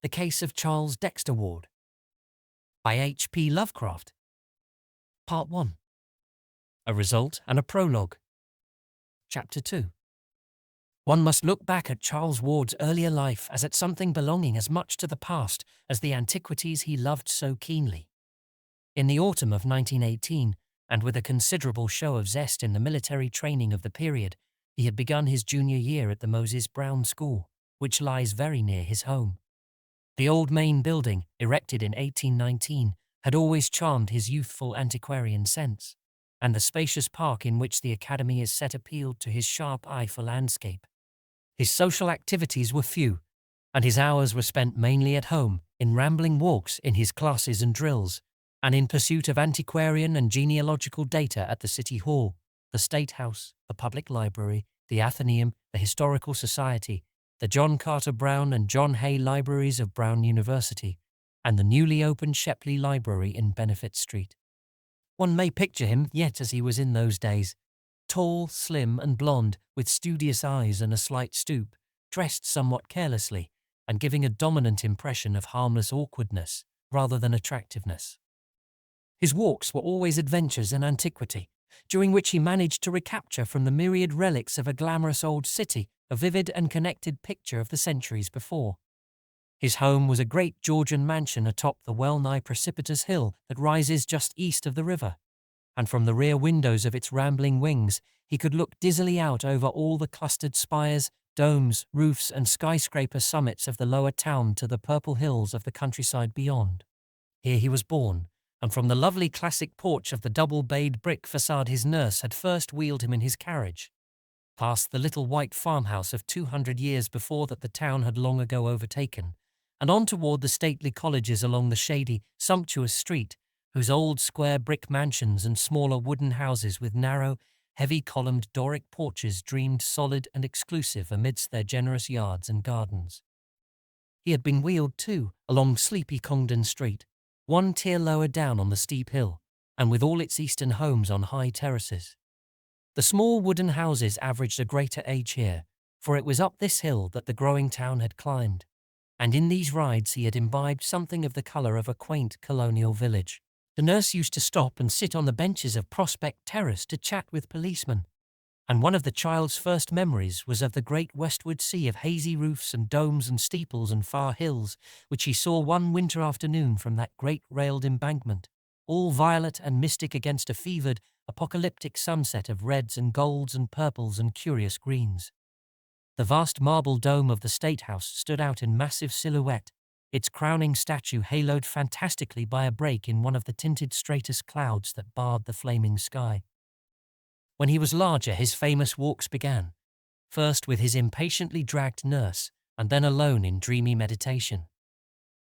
The Case of Charles Dexter Ward by H.P. Lovecraft. Part 1. A Result and a Prologue. Chapter 2. One must look back at Charles Ward's earlier life as at something belonging as much to the past as the antiquities he loved so keenly. In the autumn of 1918, and with a considerable show of zest in the military training of the period, he had begun his junior year at the Moses Brown School, which lies very near his home. The old main building, erected in 1819, had always charmed his youthful antiquarian sense, and the spacious park in which the academy is set appealed to his sharp eye for landscape. His social activities were few, and his hours were spent mainly at home, in rambling walks in his classes and drills, and in pursuit of antiquarian and genealogical data at the City Hall, the State House, the Public Library, the Athenaeum, the Historical Society, the John Carter Brown and John Hay Libraries of Brown University, and the newly opened Shepley Library in Benefit Street. One may picture him yet as he was in those days, tall, slim, and blond, with studious eyes and a slight stoop, dressed somewhat carelessly, and giving a dominant impression of harmless awkwardness rather than attractiveness. His walks were always adventures in antiquity, during which he managed to recapture from the myriad relics of a glamorous old city a vivid and connected picture of the centuries before. His home was a great Georgian mansion atop the well-nigh precipitous hill that rises just east of the river, and from the rear windows of its rambling wings he could look dizzily out over all the clustered spires, domes, roofs, and skyscraper summits of the lower town to the purple hills of the countryside beyond. Here he was born, and from the lovely classic porch of the double-bayed brick facade his nurse had first wheeled him in his carriage, past the little white farmhouse of 200 years before that the town had long ago overtaken, and on toward the stately colleges along the shady, sumptuous street, whose old square brick mansions and smaller wooden houses with narrow, heavy-columned Doric porches dreamed solid and exclusive amidst their generous yards and gardens. He had been wheeled, too, along sleepy Congdon Street, one tier lower down on the steep hill, and with all its eastern homes on high terraces. The small wooden houses averaged a greater age here, for it was up this hill that the growing town had climbed, and in these rides he had imbibed something of the colour of a quaint colonial village. The nurse used to stop and sit on the benches of Prospect Terrace to chat with policemen, and one of the child's first memories was of the great westward sea of hazy roofs and domes and steeples and far hills, which he saw one winter afternoon from that great railed embankment, all violet and mystic against a fevered, apocalyptic sunset of reds and golds and purples and curious greens. The vast marble dome of the State House stood out in massive silhouette, its crowning statue haloed fantastically by a break in one of the tinted stratus clouds that barred the flaming sky. When he was larger, his famous walks began, first with his impatiently dragged nurse, and then alone in dreamy meditation.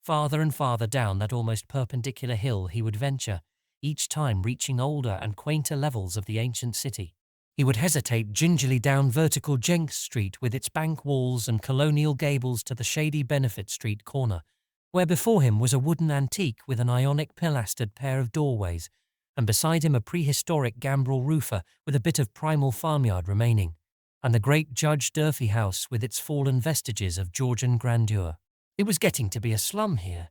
Farther and farther down that almost perpendicular hill he would venture, each time reaching older and quainter levels of the ancient city. He would hesitate gingerly down vertical Jenks Street with its bank walls and colonial gables to the shady Benefit Street corner, where before him was a wooden antique with an Ionic pilastered pair of doorways, and beside him a prehistoric gambrel roofer with a bit of primal farmyard remaining, and the great Judge Durfee house with its fallen vestiges of Georgian grandeur. It was getting to be a slum here,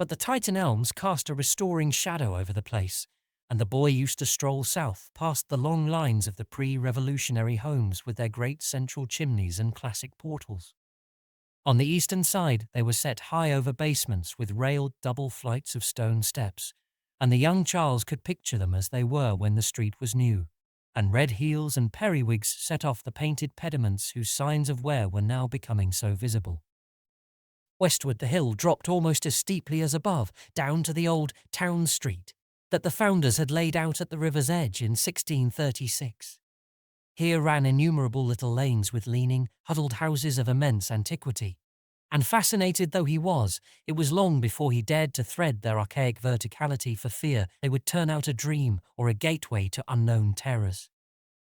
but the Titan elms cast a restoring shadow over the place, and the boy used to stroll south past the long lines of the pre-revolutionary homes with their great central chimneys and classic portals. On the eastern side they were set high over basements with railed double flights of stone steps, and the young Charles could picture them as they were when the street was new, and red heels and periwigs set off the painted pediments whose signs of wear were now becoming so visible. Westward the hill dropped almost as steeply as above, down to the old town street that the founders had laid out at the river's edge in 1636. Here ran innumerable little lanes with leaning, huddled houses of immense antiquity, and fascinated though he was, it was long before he dared to thread their archaic verticality for fear they would turn out a dream or a gateway to unknown terrors.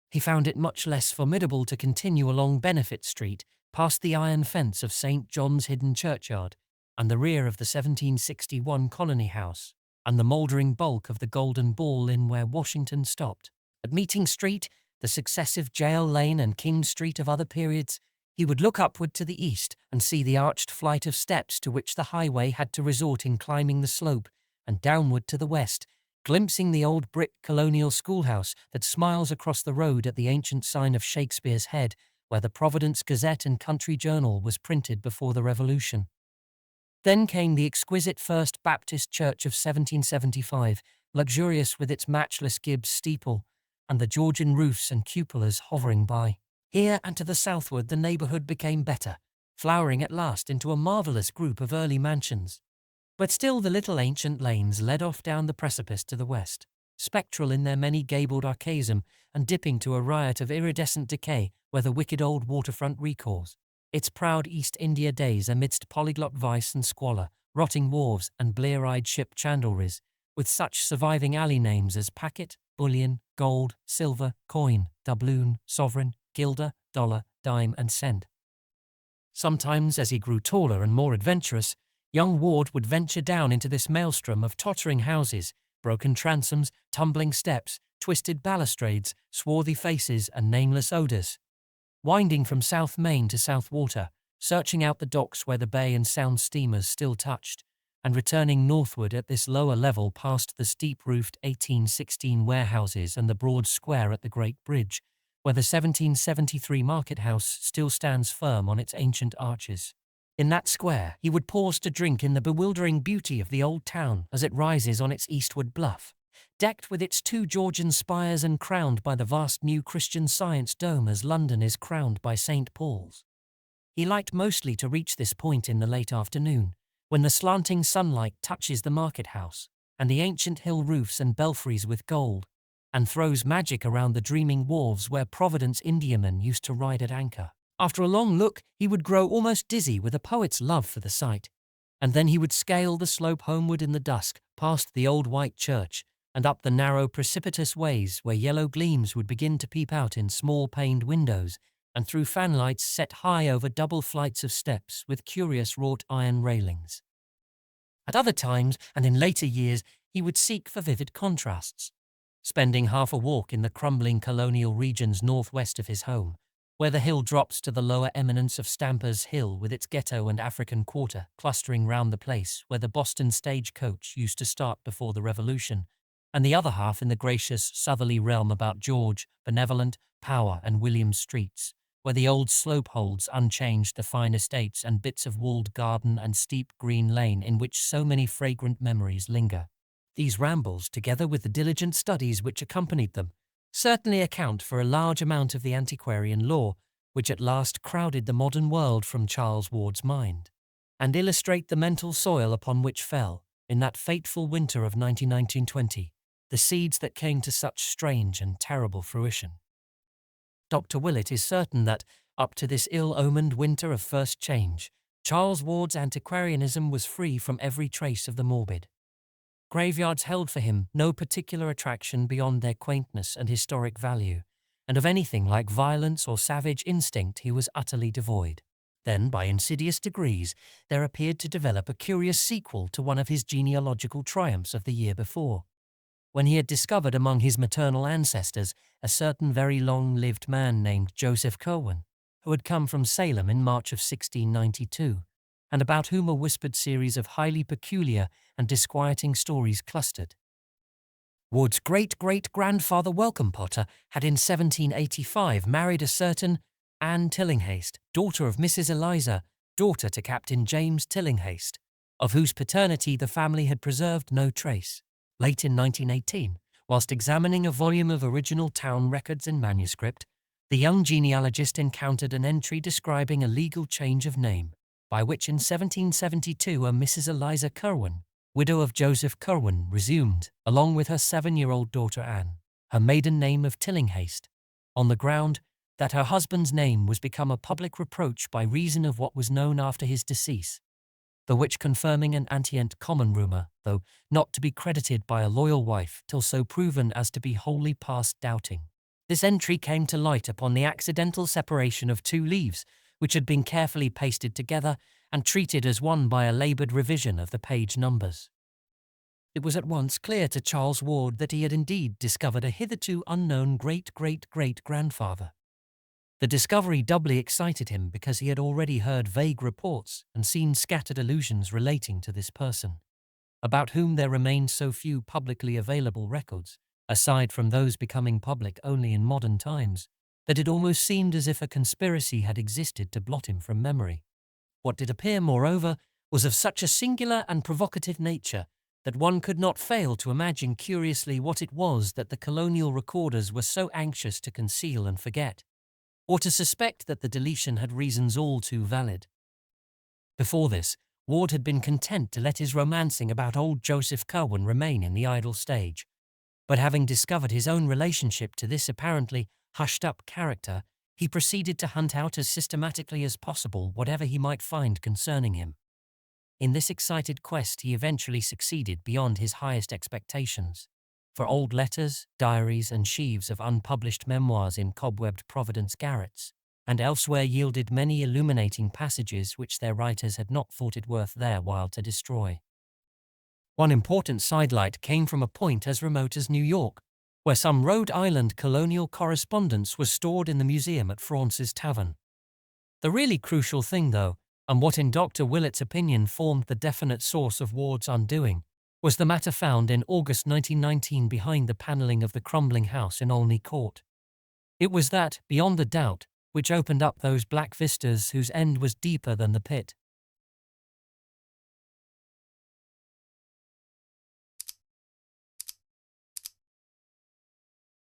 He found it much less formidable to continue along Benefit Street, past the iron fence of St. John's Hidden Churchyard, and the rear of the 1761 Colony House, and the mouldering bulk of the Golden Ball Inn where Washington stopped. At Meeting Street, the successive Jail Lane and King Street of other periods, He would look upward to the east and see the arched flight of steps to which the highway had to resort in climbing the slope, and downward to the west, glimpsing the old brick colonial schoolhouse that smiles across the road at the ancient sign of Shakespeare's Head, where the Providence Gazette and Country Journal was printed before the Revolution. Then came the exquisite First Baptist Church of 1775, luxurious with its matchless Gibbs steeple, and the Georgian roofs and cupolas hovering by. Here and to the southward the neighborhood became better, flowering at last into a marvelous group of early mansions. But still the little ancient lanes led off down the precipice to the west, spectral in their many gabled archaism and dipping to a riot of iridescent decay where the wicked old waterfront recalls its proud East India days amidst polyglot vice and squalor, rotting wharves and blear-eyed ship chandleries, with such surviving alley names as packet, bullion, gold, silver, coin, doubloon, sovereign, guilder, dollar, dime, and cent. Sometimes, as he grew taller and more adventurous, young Ward would venture down into this maelstrom of tottering houses, broken transoms, tumbling steps, twisted balustrades, swarthy faces, and nameless odors. Winding from South Main to South Water, searching out the docks where the bay and sound steamers still touched, and returning northward at this lower level past the steep-roofed 1816 warehouses and the broad square at the Great Bridge, where the 1773 market house still stands firm on its ancient arches. In that square, he would pause to drink in the bewildering beauty of the old town as it rises on its eastward bluff, decked with its 2 Georgian spires and crowned by the vast new Christian Science dome as London is crowned by St. Paul's. He liked mostly to reach this point in the late afternoon, when the slanting sunlight touches the market house and the ancient hill roofs and belfries with gold, and throws magic around the dreaming wharves where Providence Indiamen used to ride at anchor. After a long look, he would grow almost dizzy with a poet's love for the sight, and then he would scale the slope homeward in the dusk, past the old white church, and up the narrow precipitous ways where yellow gleams would begin to peep out in small-paned windows and through fanlights set high over double flights of steps with curious wrought iron railings. At other times, and in later years, he would seek for vivid contrasts, spending half a walk in the crumbling colonial regions northwest of his home, where the hill drops to the lower eminence of Stamper's Hill with its ghetto and African quarter clustering round the place where the Boston stagecoach used to start before the Revolution, and the other half in the gracious southerly realm about George, Benevolent, Power, and William streets, where the old slope holds unchanged the fine estates and bits of walled garden and steep green lane in which so many fragrant memories linger. These rambles, together with the diligent studies which accompanied them, certainly account for a large amount of the antiquarian lore which at last crowded the modern world from Charles Ward's mind, and illustrate the mental soil upon which fell, in that fateful winter of 1919-20, the seeds that came to such strange and terrible fruition. Dr. Willett is certain that, up to this ill-omened winter of first change, Charles Ward's antiquarianism was free from every trace of the morbid. Graveyards held for him no particular attraction beyond their quaintness and historic value, and of anything like violence or savage instinct he was utterly devoid. Then, by insidious degrees, there appeared to develop a curious sequel to one of his genealogical triumphs of the year before, when he had discovered among his maternal ancestors a certain very long-lived man named Joseph Curwen, who had come from Salem in March of 1692, and about whom a whispered series of highly peculiar and disquieting stories clustered. Ward's great-great-grandfather Welcome Potter had in 1785 married a certain Anne Tillinghast, daughter of Mrs. Eliza, daughter to Captain James Tillinghast, of whose paternity the family had preserved no trace. Late in 1918, whilst examining a volume of original town records in manuscript, the young genealogist encountered an entry describing a legal change of name, by which in 1772 a Mrs. Eliza Curwen, widow of Joseph Curwen, resumed, along with her 7-year-old daughter Anne, her maiden name of Tillinghast, on the ground that her husband's name was become a public reproach by reason of what was known after his decease, the which confirming an antient common rumour, though not to be credited by a loyal wife till so proven as to be wholly past doubting. This entry came to light upon the accidental separation of 2 leaves, which had been carefully pasted together and treated as one by a laboured revision of the page numbers. It was at once clear to Charles Ward that he had indeed discovered a hitherto unknown great-great-great-grandfather. The discovery doubly excited him because he had already heard vague reports and seen scattered allusions relating to this person, about whom there remained so few publicly available records, aside from those becoming public only in modern times, that it almost seemed as if a conspiracy had existed to blot him from memory. What did appear, moreover, was of such a singular and provocative nature that one could not fail to imagine curiously what it was that the colonial recorders were so anxious to conceal and forget, or to suspect that the deletion had reasons all too valid. Before this, Ward had been content to let his romancing about old Joseph Curwen remain in the idle stage, but having discovered his own relationship to this apparently hushed-up character, he proceeded to hunt out as systematically as possible whatever he might find concerning him. In this excited quest he eventually succeeded beyond his highest expectations, for old letters, diaries, and sheaves of unpublished memoirs in cobwebbed Providence garrets and elsewhere yielded many illuminating passages which their writers had not thought it worth their while to destroy. One important sidelight came from a point as remote as New York, where some Rhode Island colonial correspondence was stored in the museum at Fraunce's Tavern. The really crucial thing, though, and what in Dr. Willett's opinion formed the definite source of Ward's undoing, was the matter found in August 1919 behind the panelling of the crumbling house in Olney Court. It was that, beyond a doubt, which opened up those black vistas whose end was deeper than the pit.